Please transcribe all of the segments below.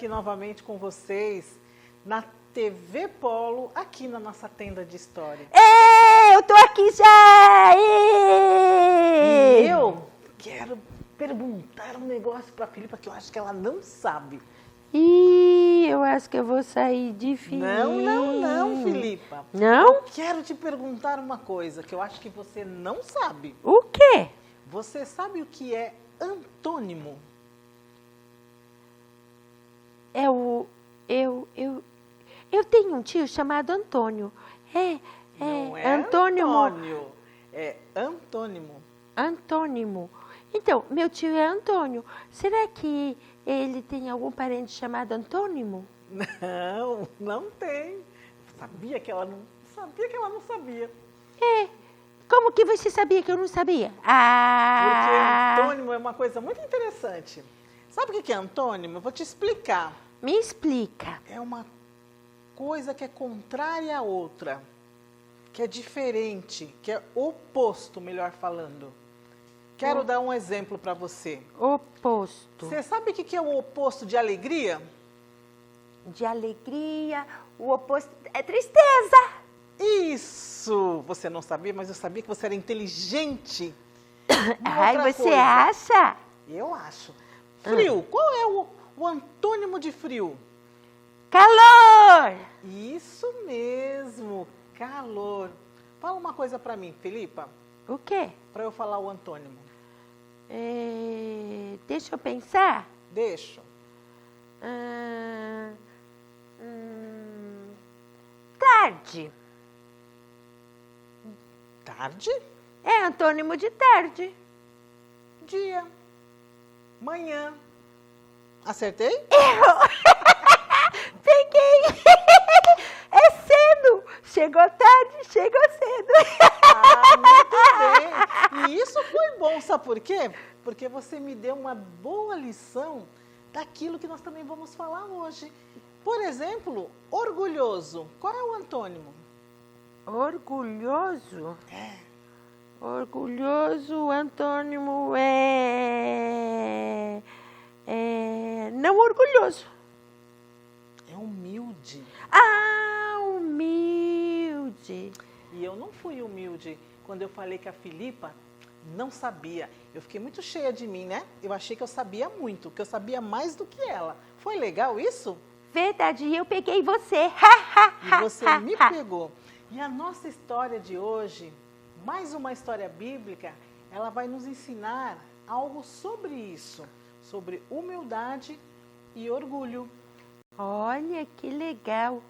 aqui novamente com vocês na TV Polo, aqui na nossa tenda de história. Eu tô aqui já! E eu quero perguntar um negócio para a Filipa que eu acho que ela não sabe. Eu acho que eu vou sair de fininho. Não, Filipa. Não? Eu quero te perguntar uma coisa que eu acho que você não sabe. O quê? Você sabe o que é antônimo? Eu tenho um tio chamado Antônio. Não é Antônimo. Antônio, é antônimo. Antônimo. Então, meu tio é Antônio. Será que ele tem algum parente chamado Antônimo? Não tem. Sabia que ela não sabia. Como que você sabia que eu não sabia? Porque antônimo é uma coisa muito interessante. Sabe o que é antônimo? Eu vou te explicar. Me explica. É uma coisa que é contrária à outra, que é diferente, que é oposto, melhor falando. Quero dar um exemplo para você. Oposto. Você sabe o que é o oposto de alegria? De alegria, o oposto é tristeza. Isso! Você não sabia, mas eu sabia que você era inteligente. Ai, outra você coisa. acha? Eu acho. Frio. Qual é o antônimo de frio? Calor! Isso mesmo, calor. Fala uma coisa para mim, Filipa, O quê? para eu falar o antônimo. Deixa eu pensar. Deixa. Tarde. Tarde, É antônimo de tarde. dia, manhã. Acertei? Peguei! É cedo! Chegou tarde, chegou cedo. Muito bem. E isso foi bom, sabe por quê? Porque você me deu uma boa lição daquilo que nós também vamos falar hoje. Por exemplo, orgulhoso. Qual é o antônimo? Orgulhoso? Orgulhoso, antônimo é não orgulhoso. É humilde. Humilde. E eu não fui humilde quando eu falei que a Filipa não sabia. Eu fiquei muito cheia de mim, né? Eu achei que eu sabia muito, que eu sabia mais do que ela. Foi legal isso? Verdade, eu peguei você. E você me pegou. E a nossa história de hoje, mais uma história bíblica, ela vai nos ensinar algo sobre isso, sobre humildade e orgulho. Olha que legal.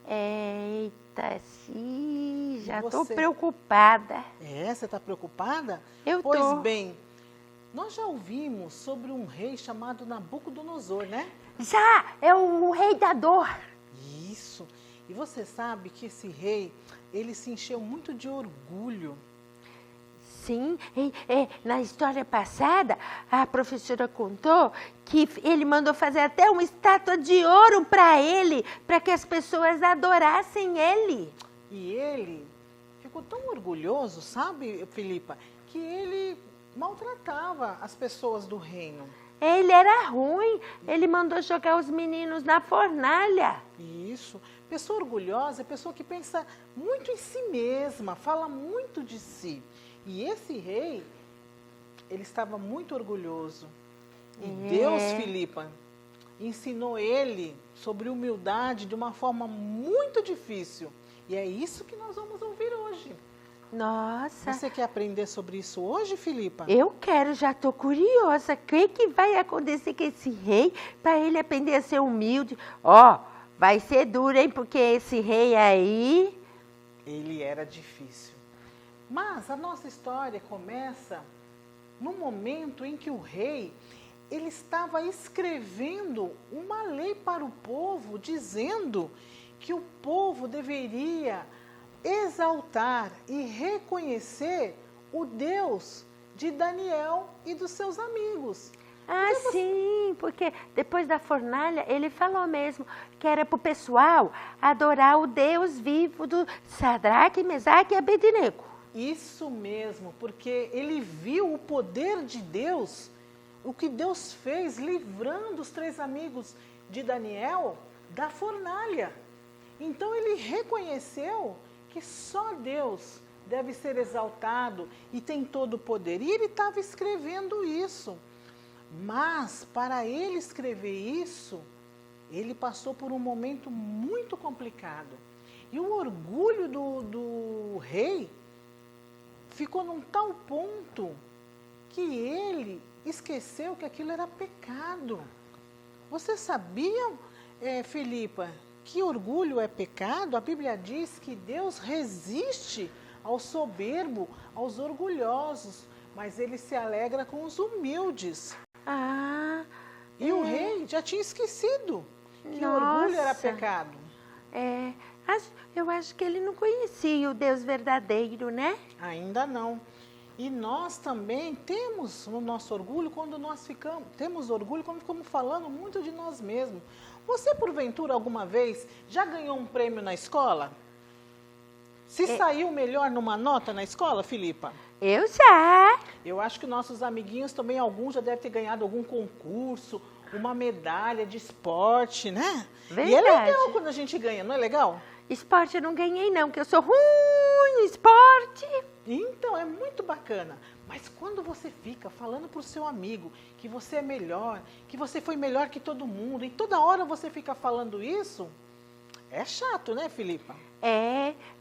Eita, sim, já estou você? preocupada. Você está preocupada? Eu tô. Pois bem, nós já ouvimos sobre um rei chamado Nabucodonosor, né? Já, é o rei da dor. Isso. E você sabe que esse rei, ele se encheu muito de orgulho. Sim, na história passada, a professora contou que ele mandou fazer até uma estátua de ouro para ele, para que as pessoas adorassem ele. E ele ficou tão orgulhoso, sabe, Filipa, que ele maltratava as pessoas do reino. Ele era ruim, ele mandou jogar os meninos na fornalha. Isso. Pessoa orgulhosa é pessoa que pensa muito em si mesma, fala muito de si. E esse rei, ele estava muito orgulhoso. E Deus, Filipa, ensinou ele sobre humildade de uma forma muito difícil. E é isso que nós vamos ouvir hoje. Nossa. Você quer aprender sobre isso hoje, Filipa? Eu quero, já estou curiosa. O que vai acontecer com esse rei para ele aprender a ser humilde? Vai ser duro, hein? Porque esse rei aí... Ele era difícil. Mas a nossa história começa no momento em que o rei, ele estava escrevendo uma lei para o povo, dizendo que o povo deveria exaltar e reconhecer o Deus de Daniel e dos seus amigos. Sim, porque depois da fornalha ele falou mesmo que era para o pessoal adorar o Deus vivo do Sadraque, Mesaque e Abednego. Isso mesmo, porque ele viu o poder de Deus, o que Deus fez livrando os 3 amigos de Daniel da fornalha. Então ele reconheceu que só Deus deve ser exaltado e tem todo o poder. E ele estava escrevendo isso. Mas para ele escrever isso, ele passou por um momento muito complicado. E o orgulho do rei ficou num tal ponto que ele esqueceu que aquilo era pecado. Você sabia, Filipa, que orgulho é pecado? A Bíblia diz que Deus resiste ao soberbo, aos orgulhosos, mas ele se alegra com os humildes. E o rei já tinha esquecido que o orgulho era pecado. Eu acho que ele não conhecia o Deus verdadeiro, né? Ainda não. E nós também temos o nosso orgulho quando temos orgulho quando ficamos falando muito de nós mesmos. Você, porventura, alguma vez já ganhou um prêmio na escola? Se saiu melhor numa nota na escola, Filipa? Eu já. Eu acho que nossos amiguinhos também, alguns já devem ter ganhado algum concurso, uma medalha de esporte, né? Verdade. E é legal quando a gente ganha, não é legal? Esporte eu não ganhei não, porque eu sou ruim no esporte. Então, é muito bacana. Mas quando você fica falando para o seu amigo que você é melhor, que você foi melhor que todo mundo, e toda hora você fica falando isso, é chato, né, Filipa?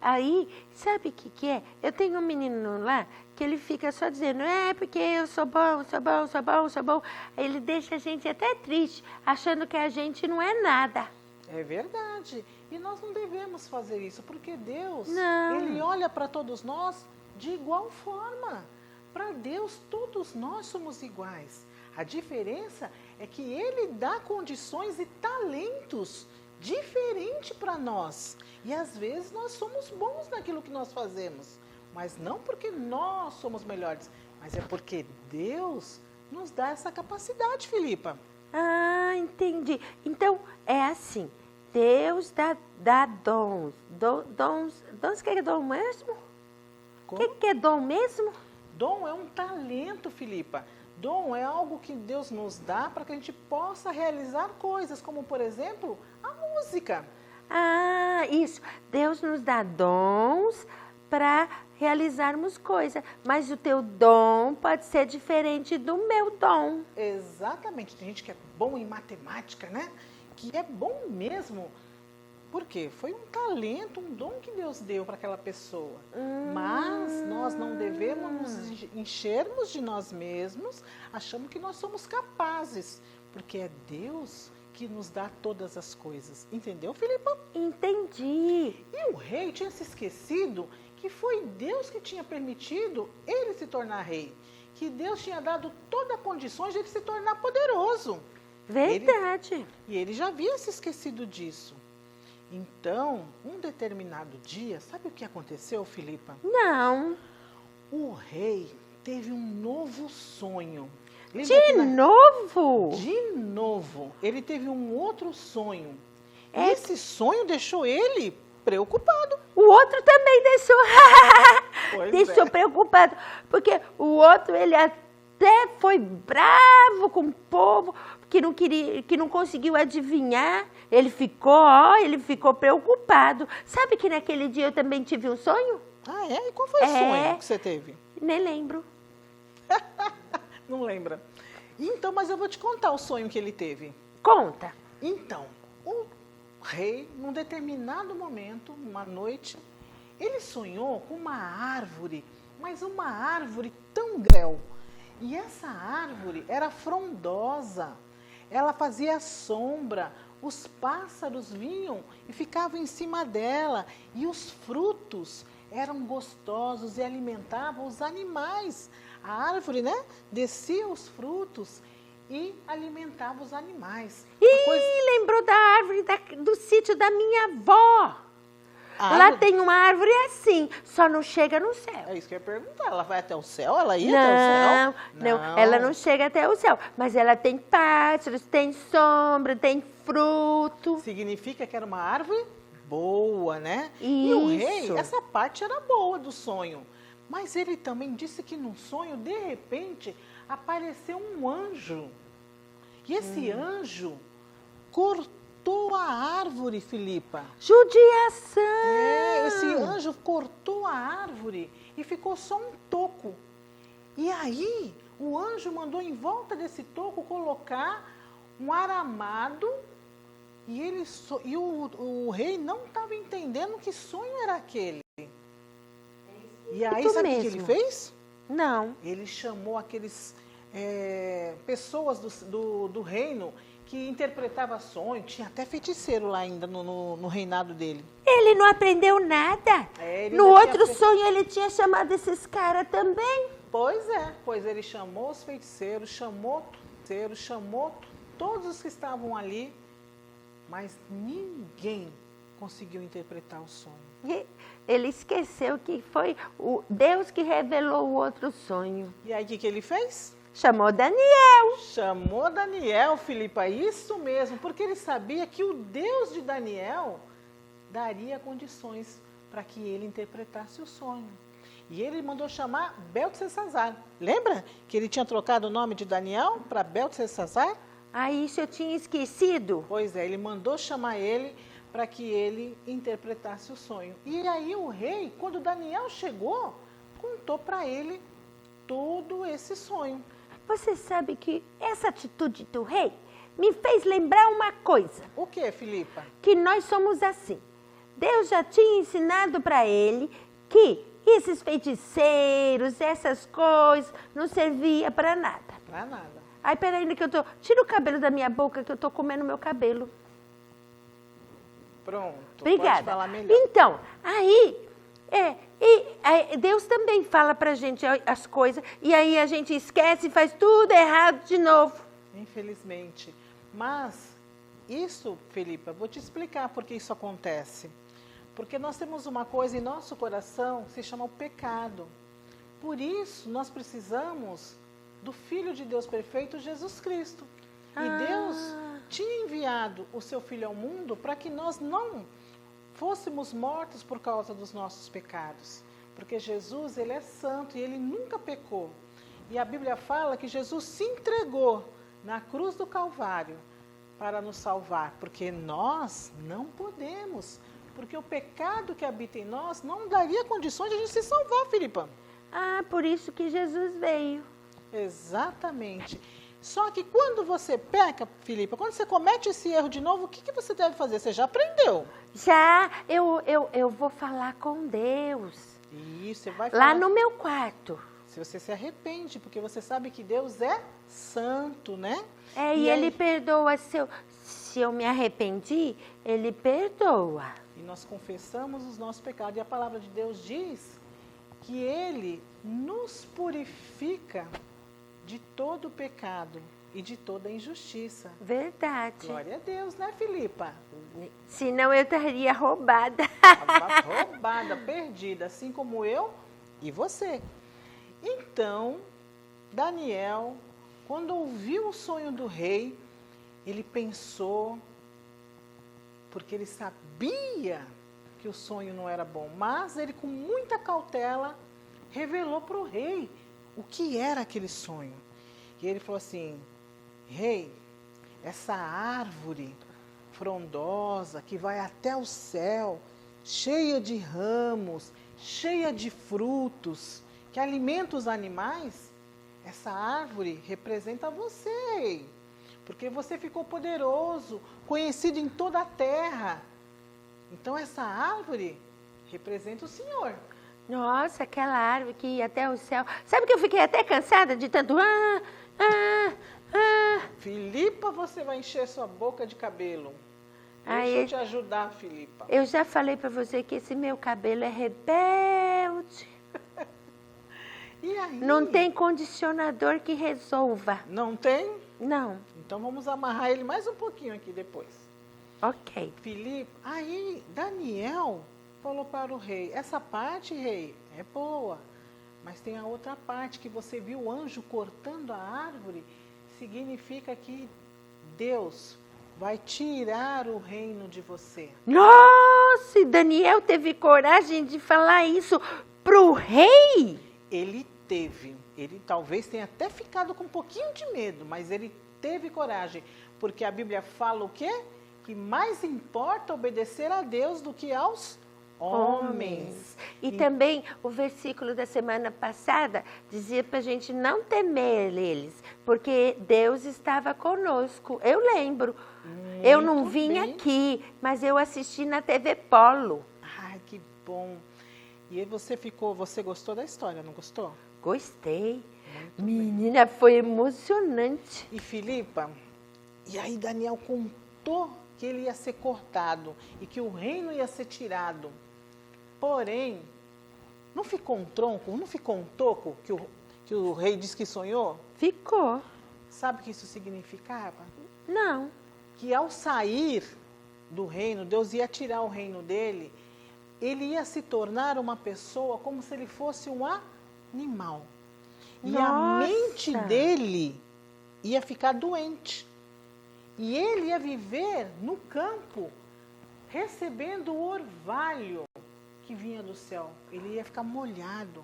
Aí, sabe o que é? Eu tenho um menino lá que ele fica só dizendo, porque eu sou bom, sou bom, sou bom, sou bom. Ele deixa a gente até triste, achando que a gente não é nada. É verdade. E nós não devemos fazer isso, porque Deus, não. Ele olha para todos nós de igual forma. Para Deus, todos nós somos iguais. A diferença é que Ele dá condições e talentos diferentes para nós. E às vezes nós somos bons naquilo que nós fazemos. Mas não porque nós somos melhores, mas é porque Deus nos dá essa capacidade, Filipa. Entendi. Então, é assim, Deus dá dons. Dons, o que é dom mesmo? O que é dom mesmo? Dom é um talento, Filipa. Dom é algo que Deus nos dá para que a gente possa realizar coisas, como, por exemplo, a música. Isso. Deus nos dá dons para realizarmos coisas, mas o teu dom pode ser diferente do meu dom. Exatamente. Tem gente que é bom em matemática, né? Que é bom mesmo. Por quê? Foi um talento, um dom que Deus deu para aquela pessoa. Mas nós não devemos nos enchermos de nós mesmos, achando que nós somos capazes, porque é Deus que nos dá todas as coisas. Entendeu, Filipa? Entendi. E o rei tinha se esquecido que foi Deus que tinha permitido ele se tornar rei. Que Deus tinha dado todas as condições de ele se tornar poderoso. Verdade. E ele já havia se esquecido disso. Então, um determinado dia, sabe o que aconteceu, Filipa? Não. O rei teve um novo sonho. Novo? De novo. Ele teve um outro sonho. E esse sonho deixou ele preocupado. O outro também deixou preocupado. Porque o outro, ele até foi bravo com o povo, que não conseguiu adivinhar. Ele ficou preocupado. Sabe que naquele dia eu também tive um sonho? E qual foi o sonho que você teve? Nem lembro. Não lembra? Então, mas eu vou te contar o sonho que ele teve. Conta. Então, o rei, num determinado momento, uma noite, ele sonhou com uma árvore, mas uma árvore tão grande. E essa árvore era frondosa, ela fazia sombra, os pássaros vinham e ficavam em cima dela, e os frutos eram gostosos e alimentavam os animais. A árvore, né, descia os frutos e alimentava os animais. Lembrou da árvore do sítio da minha avó. Lá tem uma árvore assim, só não chega no céu. É isso que eu ia perguntar. Ela vai até o céu? Ela ia até o céu? Não, ela não chega até o céu. Mas ela tem pássaros, tem sombra, tem fruto. Significa que era uma árvore boa, né? Isso. E o rei, essa parte era boa do sonho. Mas ele também disse que no sonho, de repente, apareceu um anjo. E esse anjo cortou a árvore, Filipa. Judiação! Esse anjo cortou a árvore e ficou só um toco. E aí, o anjo mandou em volta desse toco colocar um aramado e o rei não estava entendendo que sonho era aquele. E aí, sabe o que ele fez? Não. Ele chamou aqueles pessoas do reino que interpretava sonho. Tinha até feiticeiro lá ainda no reinado dele. Ele não aprendeu nada. No outro sonho ele tinha chamado esses caras também. Pois ele chamou os feiticeiros, chamou todos os que estavam ali, mas ninguém conseguiu interpretar o sonho. E ele esqueceu que foi o Deus que revelou o outro sonho. E aí o que ele fez? Chamou Daniel. Chamou Daniel, Filipa, isso mesmo, porque ele sabia que o Deus de Daniel daria condições para que ele interpretasse o sonho. E ele mandou chamar Beltesazar. Lembra que ele tinha trocado o nome de Daniel para Beltesazar? Ah, isso eu tinha esquecido. Pois é, ele mandou chamar ele para que ele interpretasse o sonho. E aí o rei, quando Daniel chegou, contou para ele todo esse sonho. Você sabe que essa atitude do rei me fez lembrar uma coisa. O que, Filipa? Que nós somos assim. Deus já tinha ensinado para ele que esses feiticeiros, essas coisas, não servia para nada. Para nada. Aí, peraí, que eu tô... Tira o cabelo da minha boca, que eu tô comendo meu cabelo. Pronto. Obrigada. Pode falar melhor. Então, aí Deus também fala pra gente as coisas, e aí a gente esquece e faz tudo errado de novo. Infelizmente. Mas isso, Filipa, vou te explicar por que isso acontece. Porque nós temos uma coisa em nosso coração que se chama o pecado. Por isso, nós precisamos do Filho de Deus perfeito, Jesus Cristo. E Deus tinha enviado o seu Filho ao mundo para que nós não fôssemos mortos por causa dos nossos pecados. Porque Jesus, ele é santo e ele nunca pecou. E a Bíblia fala que Jesus se entregou na cruz do Calvário para nos salvar. Porque nós não podemos. Porque o pecado que habita em nós não daria condições de a gente se salvar, Filipa. Ah, por isso que Jesus veio. Exatamente. Só que quando você peca, Filipa, quando você comete esse erro de novo, o que você deve fazer? Você já aprendeu? Já, eu vou falar com Deus. Isso, você vai falar. Lá no meu quarto. Se você se arrepende, porque você sabe que Deus é santo, né? E Ele perdoa. Se eu me arrependi, Ele perdoa. E nós confessamos os nossos pecados. E a palavra de Deus diz que Ele nos purifica de todo pecado e de toda injustiça. Verdade. Glória a Deus, né, Filipa? Senão eu estaria roubada. Estava roubada, perdida, assim como eu e você. Então, Daniel, quando ouviu o sonho do rei, ele pensou, porque ele sabia que o sonho não era bom, mas ele, com muita cautela, revelou para o rei o que era aquele sonho. E ele falou assim: rei, essa árvore frondosa que vai até o céu, cheia de ramos, cheia de frutos, que alimenta os animais, essa árvore representa você, rei, porque você ficou poderoso, conhecido em toda a terra. Então essa árvore representa o Senhor. Nossa, aquela árvore que ia até o céu. Sabe que eu fiquei até cansada de tanto... Filipa, você vai encher sua boca de cabelo. Deixa eu te ajudar, Filipa. Eu já falei para você que esse meu cabelo é rebelde. E aí? Não tem condicionador que resolva. Não tem? Não. Então vamos amarrar ele mais um pouquinho aqui depois. Ok. Filipa, aí Daniel falou para o rei: essa parte, rei, é boa, mas tem a outra parte que você viu o anjo cortando a árvore, significa que Deus vai tirar o reino de você. Nossa, e Daniel teve coragem de falar isso pro rei? Ele teve. Ele talvez tenha até ficado com um pouquinho de medo, mas ele teve coragem. porque a Bíblia fala o quê? Que mais importa obedecer a Deus do que aos homens. E também o versículo da semana passada dizia para a gente não temer eles, porque Deus estava conosco. Eu lembro. Eu não vim aqui, mas eu assisti na TV Polo. Ai, que bom. E aí você gostou da história, não gostou? Gostei. Menina, foi emocionante. E Filipa, e aí Daniel contou que ele ia ser cortado e que o reino ia ser tirado. Porém, não ficou um tronco, não ficou um toco que o rei disse que sonhou? Ficou. Sabe o que isso significava? Não. Que ao sair do reino, Deus ia tirar o reino dele, ele ia se tornar uma pessoa como se ele fosse um animal. E a mente dele ia ficar doente. E ele ia viver no campo, recebendo o orvalho que vinha do céu. Ele ia ficar molhado.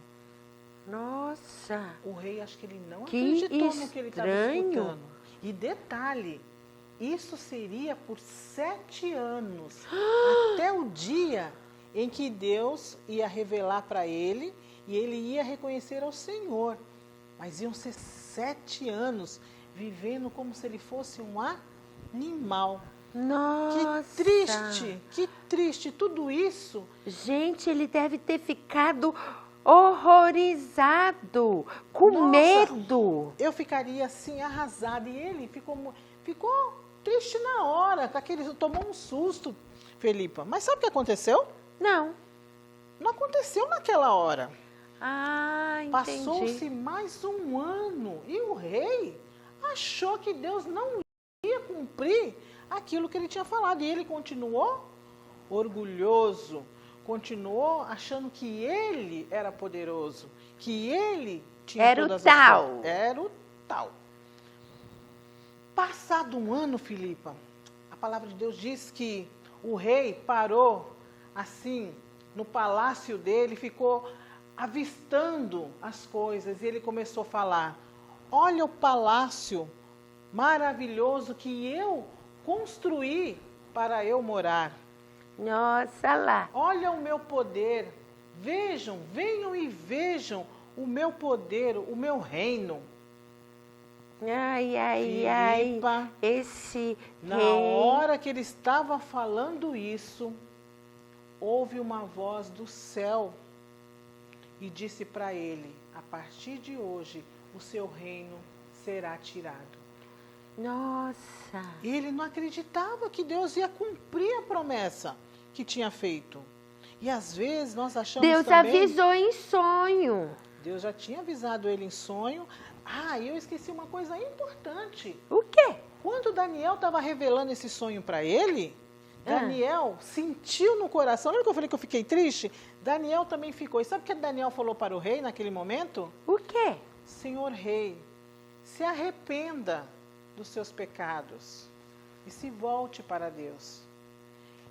Nossa! O rei, acho que ele não acreditou no que ele estava escutando. E detalhe, isso seria por 7 anos, até o dia em que Deus ia revelar para ele e ele ia reconhecer ao Senhor. Mas iam ser 7 anos vivendo como se ele fosse um animal. Nossa! Que triste, tudo isso. Gente, ele deve ter ficado horrorizado, com medo. Eu ficaria assim, arrasada. E ele ficou triste na hora, tomou um susto, Felipa. Mas sabe o que aconteceu? Não. Não aconteceu naquela hora. Ah, entendi. Passou-se mais um ano e o rei achou que Deus não ia cumprir aquilo que ele tinha falado. E ele continuou orgulhoso, continuou achando que ele era poderoso, que ele tinha todas as coisas. Era o tal. Passado um ano, Filipa, a palavra de Deus diz que o rei parou assim no palácio dele, ficou avistando as coisas e ele começou a falar: olha o palácio maravilhoso que eu construí para eu morar. Nossa lá. Olha o meu poder. Vejam, venham e vejam o meu poder, o meu reino. Ai, Filipa, ai, esse na rei. hora que ele estava falando isso, houve uma voz do céu e disse para ele: a partir de hoje, o seu reino será tirado. Nossa. Ele não acreditava que Deus ia cumprir a promessa que tinha feito. E às vezes nós achamos Deus também... avisou em sonho. Deus já tinha avisado ele em sonho. Ah, eu esqueci uma coisa importante. O quê? Quando Daniel estava revelando esse sonho para ele, Daniel sentiu no coração. Lembra que eu falei que eu fiquei triste? Daniel também ficou. E sabe o que Daniel falou para o rei naquele momento? O quê? Senhor rei, se arrependa dos seus pecados e se volte para Deus.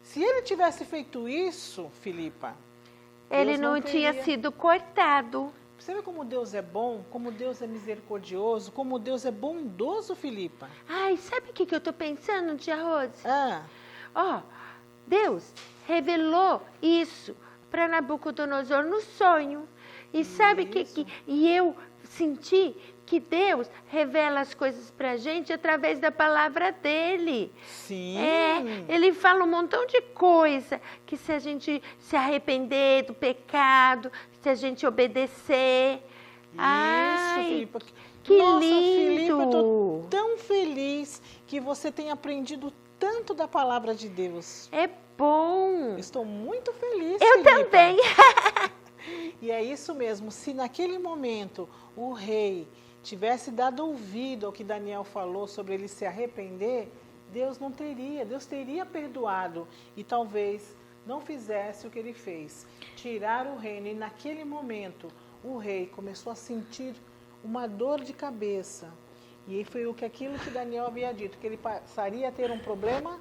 Se ele tivesse feito isso, Filipa, ele não tinha sido cortado. Você vê como Deus é bom, como Deus é misericordioso, como Deus é bondoso, Filipa. Ai, sabe o que eu estou pensando, tia Rose? Ah, Deus revelou isso para Nabucodonosor no sonho. E sabe que eu senti que Deus revela as coisas para a gente através da palavra dele. Sim. Ele fala um montão de coisa, que se a gente se arrepender do pecado, se a gente obedecer. Isso, Filipa. Que Nossa, lindo! Filipa, eu estou tão feliz que você tenha aprendido tanto da palavra de Deus. É bom. Estou muito feliz, Eu Filipa. também. E é isso mesmo, se naquele momento o rei tivesse dado ouvido ao que Daniel falou sobre ele se arrepender, Deus teria perdoado e talvez não fizesse o que ele fez, tirar o reino. E naquele momento o rei começou a sentir uma dor de cabeça. E foi aquilo que Daniel havia dito, que ele passaria a ter um problema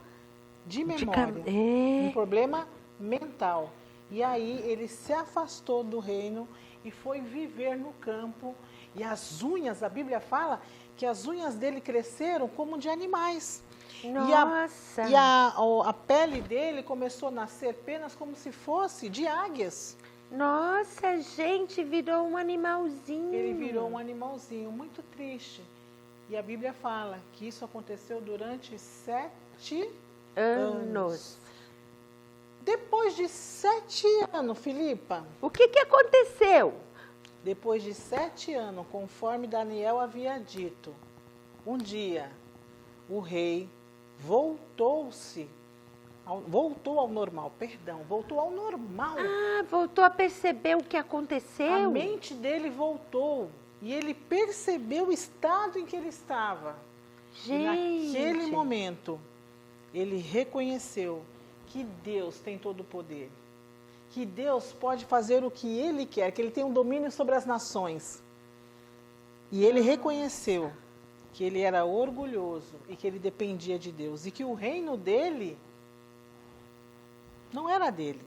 de memória, um problema mental. E aí ele se afastou do reino e foi viver no campo. E as unhas, a Bíblia fala que as unhas dele cresceram como de animais. Nossa! A pele dele começou a nascer penas como se fosse de águias. Nossa, gente, virou um animalzinho. Ele virou um animalzinho, muito triste. E a Bíblia fala que isso aconteceu durante 7 anos. Depois de 7 anos, Filipa. O que aconteceu? Depois de 7 anos, conforme Daniel havia dito, um dia o rei voltou ao normal. Ah, voltou a perceber o que aconteceu? A mente dele voltou e ele percebeu o estado em que ele estava. Gente. E naquele momento, ele reconheceu que Deus tem todo o poder. Que Deus pode fazer o que Ele quer, que Ele tem um domínio sobre as nações. E ele reconheceu que ele era orgulhoso e que ele dependia de Deus. E que o reino dele não era dele.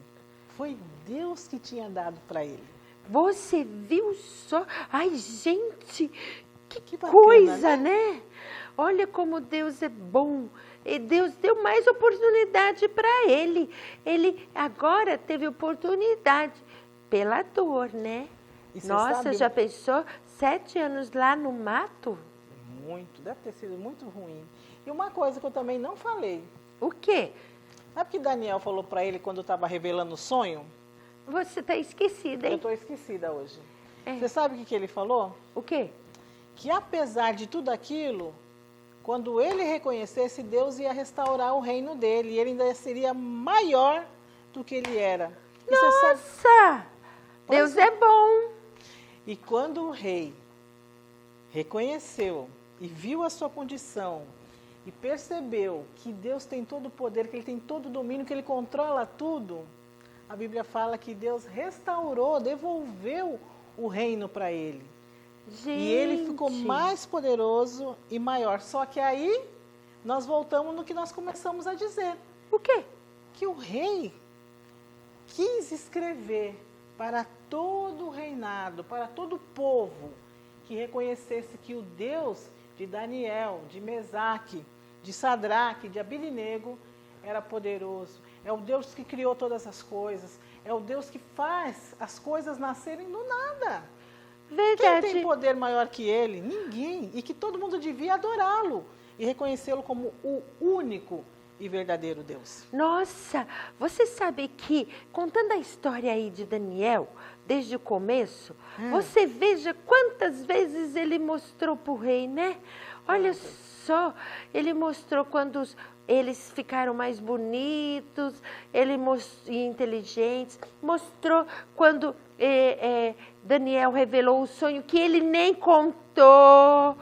Foi Deus que tinha dado para ele. Você viu só? Ai, gente, que bacana, coisa, né? Olha como Deus é bom. E Deus deu mais oportunidade para ele. Ele agora teve oportunidade pela dor, né? Nossa, já pensou? 7 anos lá no mato? Muito, deve ter sido muito ruim. E uma coisa que eu também não falei. O quê? Sabe o que Daniel falou para ele quando estava revelando o sonho? Você está esquecida, hein? Eu estou esquecida hoje. É. Você sabe o que ele falou? O quê? Que apesar de tudo aquilo, quando ele reconhecesse, Deus ia restaurar o reino dele. E ele ainda seria maior do que ele era. E Nossa! Deus é bom. E quando o rei reconheceu e viu a sua condição e percebeu que Deus tem todo o poder, que Ele tem todo o domínio, que Ele controla tudo, a Bíblia fala que Deus restaurou, devolveu o reino para ele. Gente. E ele ficou mais poderoso e maior. Só que aí nós voltamos no que nós começamos a dizer. O quê? Que o rei quis escrever para todo o reinado, para todo o povo, que reconhecesse que o Deus de Daniel, de Mesaque, de Sadraque, de Abidinego, era poderoso. É o Deus que criou todas as coisas. É o Deus que faz as coisas nascerem do nada. Verdade. Quem tem poder maior que ele? Ninguém. E que todo mundo devia adorá-lo e reconhecê-lo como o único e verdadeiro Deus. Nossa, você sabe que, contando a história aí de Daniel, desde o começo, você veja quantas vezes ele mostrou para o rei, né? Olha só, ele mostrou quando eles ficaram mais bonitos, e inteligentes, mostrou quando Daniel revelou o sonho que ele nem contou,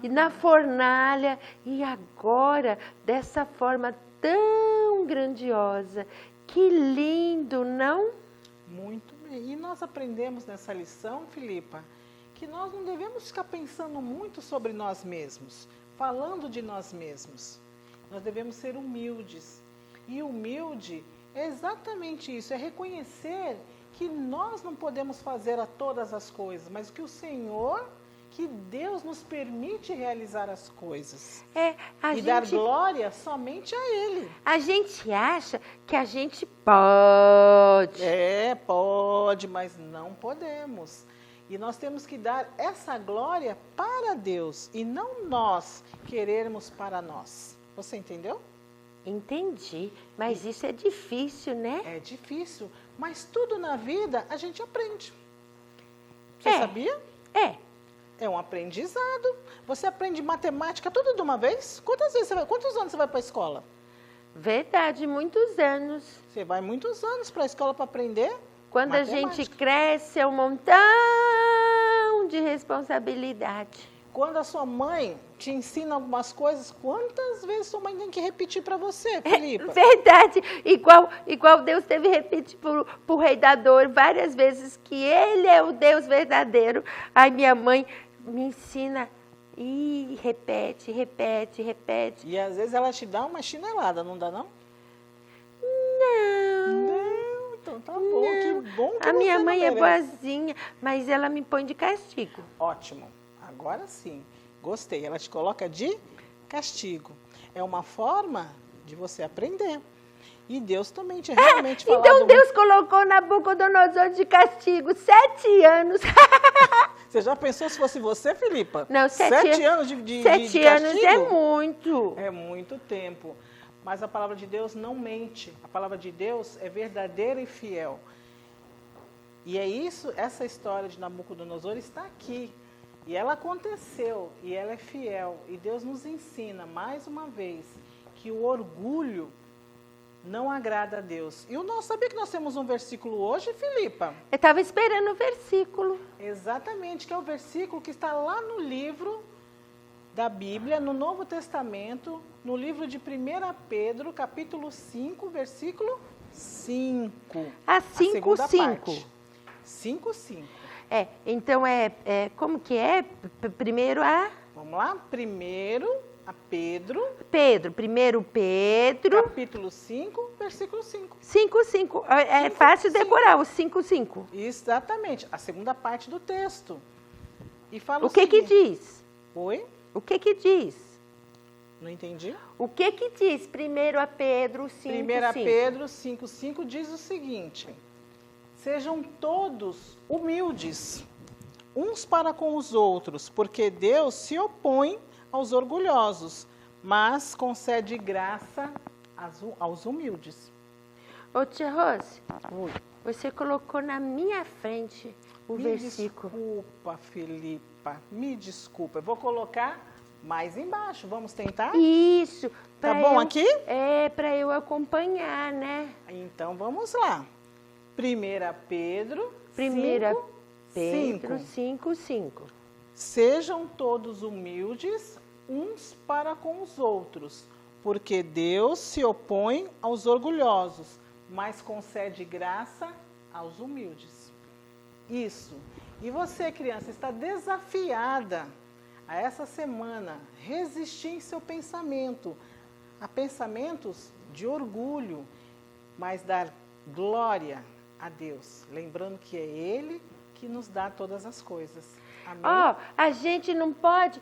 e na fornalha, e agora, dessa forma tão grandiosa. Que lindo, não? Muito bem. E nós aprendemos nessa lição, Filipa, que nós não devemos ficar pensando muito sobre nós mesmos, falando de nós mesmos. Nós devemos ser humildes. E humilde é exatamente isso, é reconhecer que nós não podemos fazer a todas as coisas, mas que o Senhor, que Deus nos permite realizar as coisas. Dar glória somente a Ele. A gente acha que a gente pode. Pode, mas não podemos. E nós temos que dar essa glória para Deus e não nós querermos para nós. Você entendeu? Entendi, mas isso é difícil, né? É difícil, mas tudo na vida a gente aprende. Você sabia? É um aprendizado. Você aprende matemática tudo de uma vez? Quantos anos você vai para a escola? Verdade, muitos anos. Você vai muitos anos para a escola para aprender? Quando matemática. A gente cresce, é um montão de responsabilidade. Quando a sua mãe te ensina algumas coisas, quantas vezes sua mãe tem que repetir para você, Filipa? Verdade. Igual Deus teve que repetir para o rei da dor várias vezes que ele é o Deus verdadeiro. Aí minha mãe me ensina e repete. E às vezes ela te dá uma chinelada, não dá não? Não, então tá bom. Não. Que bom que a minha mãe é merece. boazinha, mas ela me põe de castigo. Ótimo. Agora sim. Gostei. Ela te coloca de castigo. é uma forma de você aprender. E Deus também tinha realmente falado... Então Deus colocou Nabucodonosor de castigo 7 anos. Você já pensou se fosse você, Filipa? Não, 7 anos de 7 anos castigo? é muito. É muito tempo. Mas a palavra de Deus não mente. A palavra de Deus é verdadeira e fiel. E é isso, essa história de Nabucodonosor está aqui. E ela aconteceu, e ela é fiel. E Deus nos ensina, mais uma vez, que o orgulho não agrada a Deus. E sabia que nós temos um versículo hoje, Filipa? Eu estava esperando o versículo. Exatamente, que é o versículo que está lá no livro da Bíblia, no Novo Testamento, no livro de 1 Pedro, capítulo 5, versículo 5. Ah, 5:5. 5:5. Então como que é? Primeiro a... Vamos lá? Primeiro a Pedro. Primeiro Pedro. Capítulo 5, versículo 5. 5:5. É fácil decorar o 5:5. Exatamente, a segunda parte do texto. E fala O que que diz? Oi? O que que diz? Não entendi. O que que diz 1 Pedro 5:5? 1 Pedro 5:5 diz o seguinte: sejam todos humildes, uns para com os outros, porque Deus se opõe aos orgulhosos, mas concede graça aos humildes. Ô, tia Rose, Oi. você colocou na minha frente o versículo. Desculpa, Filipa, me desculpa. Eu vou colocar mais embaixo, vamos tentar? Isso. Tá bom aqui? Para eu acompanhar, né? Então, vamos lá. 1 Pedro 5:5. Sejam todos humildes, uns para com os outros, porque Deus se opõe aos orgulhosos, mas concede graça aos humildes. Isso. E você, criança, está desafiada a essa semana resistir em seu pensamento a pensamentos de orgulho, mas dar glória a Deus, lembrando que é Ele que nos dá todas as coisas. Amém? A gente não pode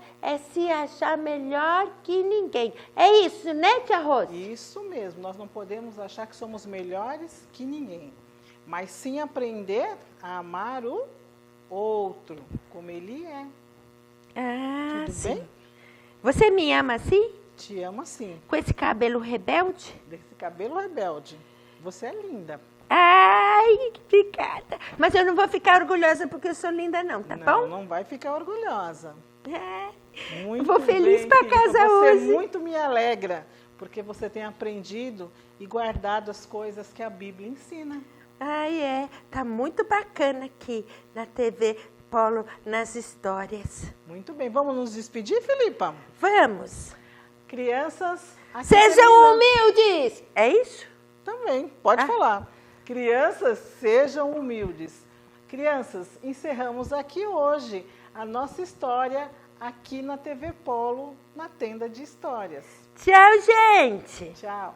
se achar melhor que ninguém. É isso, né, tia Rose? Isso mesmo, nós não podemos achar que somos melhores que ninguém, mas sim aprender a amar o outro, como ele é. Tudo sim. bem? Você me ama assim? Te amo assim, Com esse cabelo rebelde? desse cabelo rebelde. Você é linda. Ai, que obrigada. Mas eu não vou ficar orgulhosa porque eu sou linda não, tá bom? Não vai ficar orgulhosa. Muito Vou feliz bem, para querida. casa você hoje. Muito me alegra, porque você tem aprendido e guardado as coisas que a Bíblia ensina. Tá muito bacana aqui na TV Polo, nas histórias. Muito bem, vamos nos despedir, Filipa? Vamos. Crianças, aqui Sejam termina- humildes. É isso? Também, pode falar. Crianças, sejam humildes. Crianças, encerramos aqui hoje a nossa história aqui na TV Polo, na Tenda de Histórias. Tchau, gente. Tchau.